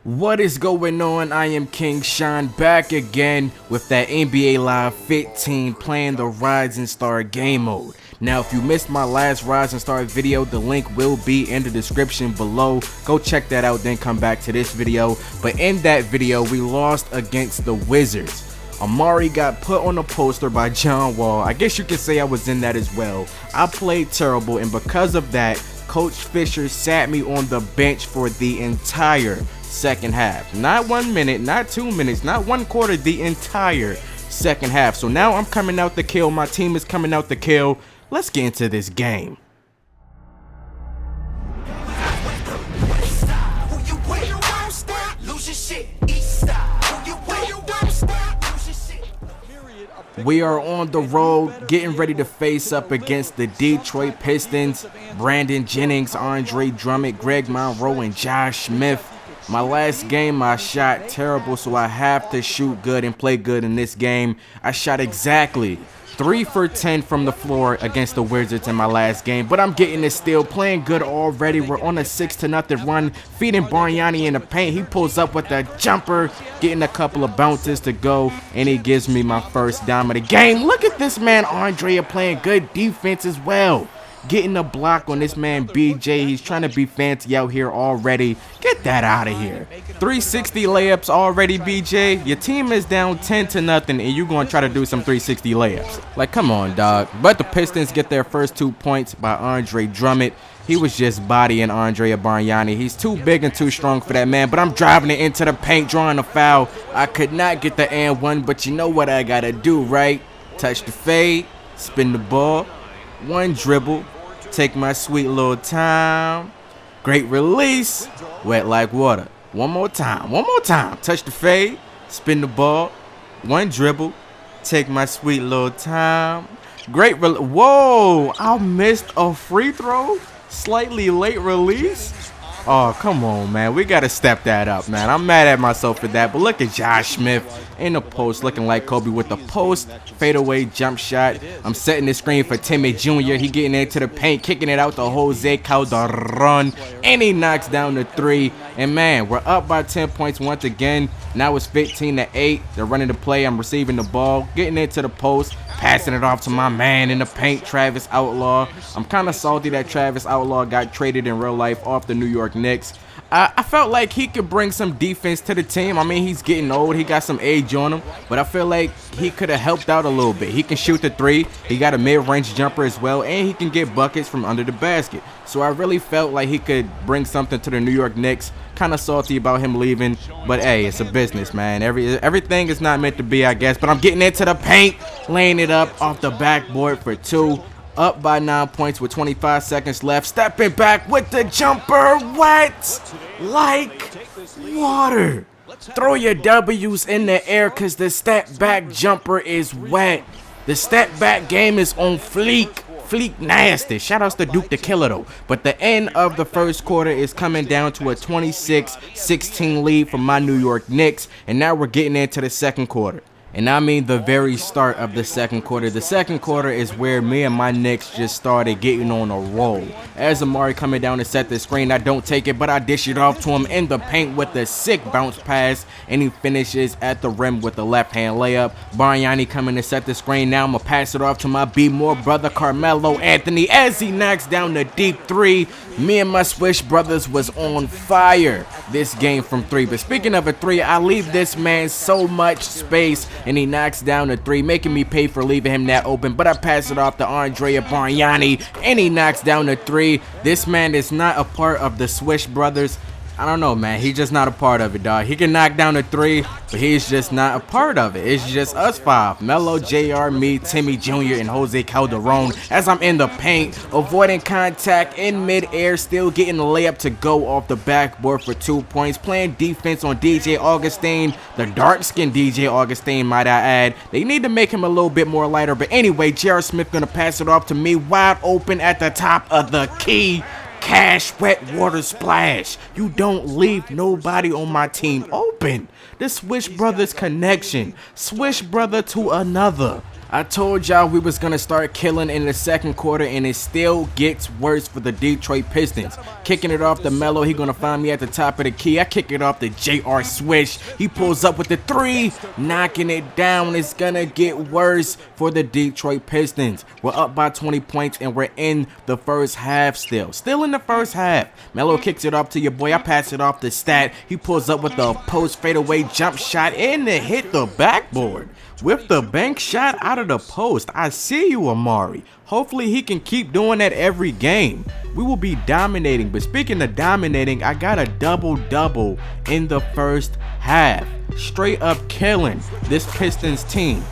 What is going on? I am King Sean back again with that NBA Live 15 playing the Rising Star game mode. Now if you missed my last Rising Star video, the link will be in the description below. Go check that out, then come back to this video. But in that video we lost against the Wizards. Amari got put on a poster by John Wall. I guess you could say I was in that as well. I played terrible, and because of that, Coach Fisher sat me on the bench for the entire second half. Not 1 minute, not 2 minutes, not one quarter, the entire second half. So now I'm coming out to kill. My team is coming out to kill. Let's get into this game. We are on the road, getting ready to face up against the Detroit Pistons. Brandon Jennings, Andre Drummond, Greg Monroe, and Josh Smith. My last game I shot terrible, so I have to shoot good and play good in this game. I shot exactly 3 for 10 from the floor against the Wizards in my last game, but I'm getting it still, playing good already. We're on a 6-0 run, feeding Bargnani in the paint. He pulls up with a jumper, getting a couple of bounces to go, and he gives me my first dime of the game. Look at this man Andre playing good defense as well. Getting a block on this man BJ. He's trying to be fancy out here already. Get that out of here. 360 layups already, BJ. Your team is down 10-0 and you're going to try to do some 360 layups. Like, come on, dog. But the Pistons get their first 2 points by Andre Drummond. He was just bodying Andre Bargnani. He's too big and too strong for that man, but I'm driving it into the paint, drawing a foul. I could not get the and one, but you know what I got to do, right? Touch the fade, spin the ball, one dribble. Take my sweet little time. Great release. Wet like water. One more time. One more time. Touch the fade. Spin the ball. One dribble. Take my sweet little time. Great release. Whoa. I missed a free throw. Slightly late release. Oh, come on, man. We got to step that up, man. I'm mad at myself for that. But look at Josh Smith in the post, looking like Kobe with the post fadeaway jump shot. I'm setting the screen for Timmy Jr. He getting into the paint, kicking it out to Jose Calderon, and he knocks down the 3. And, man, we're up by 10 points once again. Now it's 15-8. They're running the play. I'm receiving the ball, getting into the post, passing it off to my man in the paint, Travis Outlaw. I'm kind of salty that Travis Outlaw got traded in real life off the New York Knicks. I felt like he could bring some defense to the team. I mean, he's getting old. He got some age on him. But I feel like he could have helped out a little bit. He can shoot the 3. He got a mid-range jumper as well. And he can get buckets from under the basket. So I really felt like he could bring something to the New York Knicks. Kind of salty about him leaving. But, hey, it's a business, man. Everything is not meant to be, I guess. But I'm getting into the paint, laying it up off the backboard for 2. Up by 9 points with 25 seconds left. Stepping back with the jumper. Wet like water. Throw your W's in the air because the step back jumper is wet. The step back game is on fleek. Fleek nasty. Shout outs to Duke the Killer though. But the end of the first quarter is coming down to a 26-16 lead for my New York Knicks. And now we're getting into the second quarter. And I mean the very start of the second quarter. The second quarter is where me and my Knicks just started getting on a roll. As Amari coming down to set the screen, I don't take it, but I dish it off to him in the paint with a sick bounce pass. And he finishes at the rim with a left-hand layup. Bargnani coming to set the screen. Now I'm going to pass it off to my B-More brother, Carmelo Anthony, as he knocks down the deep 3. Me and my Swish brothers was on fire this game from 3. But speaking of a 3, I leave this man so much space. And he knocks down the 3, making me pay for leaving him that open. But I pass it off to Andre Bargnani, and he knocks down the 3. This man is not a part of the Swish brothers. I don't know, man. He's just not a part of it, dog. He can knock down the 3, but he's just not a part of it. It's just us 5. Melo, JR, me, Timmy Jr., and Jose Calderon. As I'm in the paint, avoiding contact in midair, still getting the layup to go off the backboard for 2 points. Playing defense on DJ Augustine, the dark-skinned DJ Augustine, might I add. They need to make him a little bit more lighter. But anyway, J.R. Smith gonna pass it off to me, wide open at the top of the key. Cash, wet water splash. You don't leave nobody on my team open. The Swish Brothers connection. Swish brother to another. I told y'all we was gonna start killing in the second quarter, and it still gets worse for the Detroit Pistons. Kicking it off to Melo, he gonna find me at the top of the key. I kick it off to JR Swish. He pulls up with the three, knocking it down. It's gonna get worse for the Detroit Pistons. We're up by 20 points, and we're in the first half still. Still in the first half. Melo kicks it off to your boy. I pass it off to Stat. He pulls up with the post fadeaway jump shot, and it hit the backboard. With the bank shot out of the post. I see you, Amari. Hopefully he can keep doing that every game. We will be dominating. But speaking of dominating, I got a double-double in the first half. Straight up killing this Pistons team.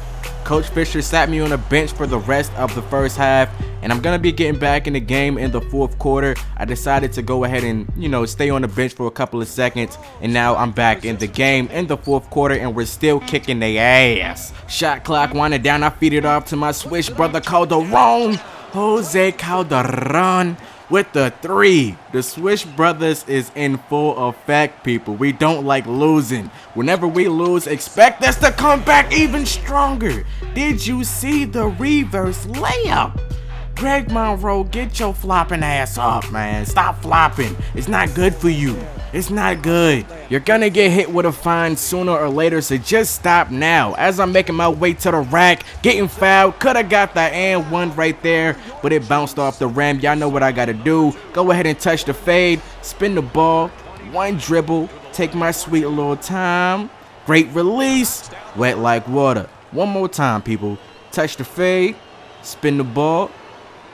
Coach Fisher sat me on the bench for the rest of the first half, and I'm going to be getting back in the game in the fourth quarter. I decided to go ahead and, stay on the bench for a couple of seconds, and now I'm back in the game in the fourth quarter, and we're still kicking their ass. Shot clock winding down. I feed it off to my Swish brother Calderon. Jose Calderon with the three. The Swish brothers is in full effect, people. We don't like losing. Whenever we lose, expect us to come back even stronger. Did you see the reverse layup? Greg Monroe, get your flopping ass up, man. Stop flopping. It's not good for you. It's not good. You're gonna get hit with a fine sooner or later, so just stop now. As I'm making my way to the rack, getting fouled. Coulda got the and one right there, but it bounced off the rim. Y'all know what I gotta do. Go ahead and touch the fade, spin the ball, one dribble, take my sweet little time. Great release, wet like water. One more time, people. Touch the fade, spin the ball,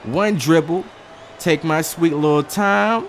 one dribble, take my sweet little time.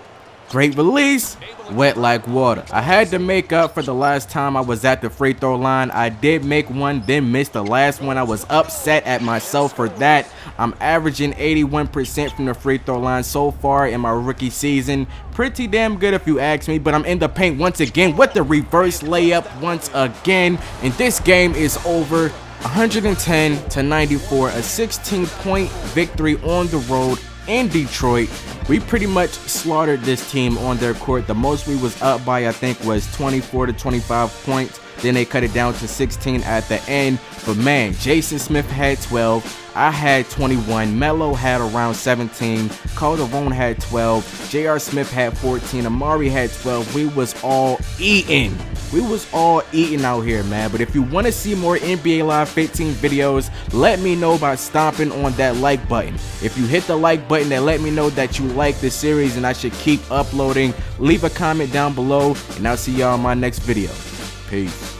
Great release, wet like water. I had to make up for the last time I was at the free throw line. I did make one, then missed the last one. I was upset at myself for that. I'm averaging 81% from the free throw line so far in my rookie season. Pretty damn good if you ask me, but I'm in the paint once again with the reverse layup once again. And this game is over. 110-94, a 16-point victory on the road in Detroit. We pretty much slaughtered this team on their court. The most we was up by, I think, was 24 to 25 points. Then they cut it down to 16 at the end. But man, Jason Smith had 12. I had 21. Melo had around 17. Calderon had 12. J.R. Smith had 14. Amari had 12. We was all eating. We was all eating out here, man. But if you want to see more NBA Live 15 videos, let me know by stomping on that like button. If you hit the like button, then let me know that you like this series and I should keep uploading. Leave a comment down below, and I'll see y'all in my next video. Peace.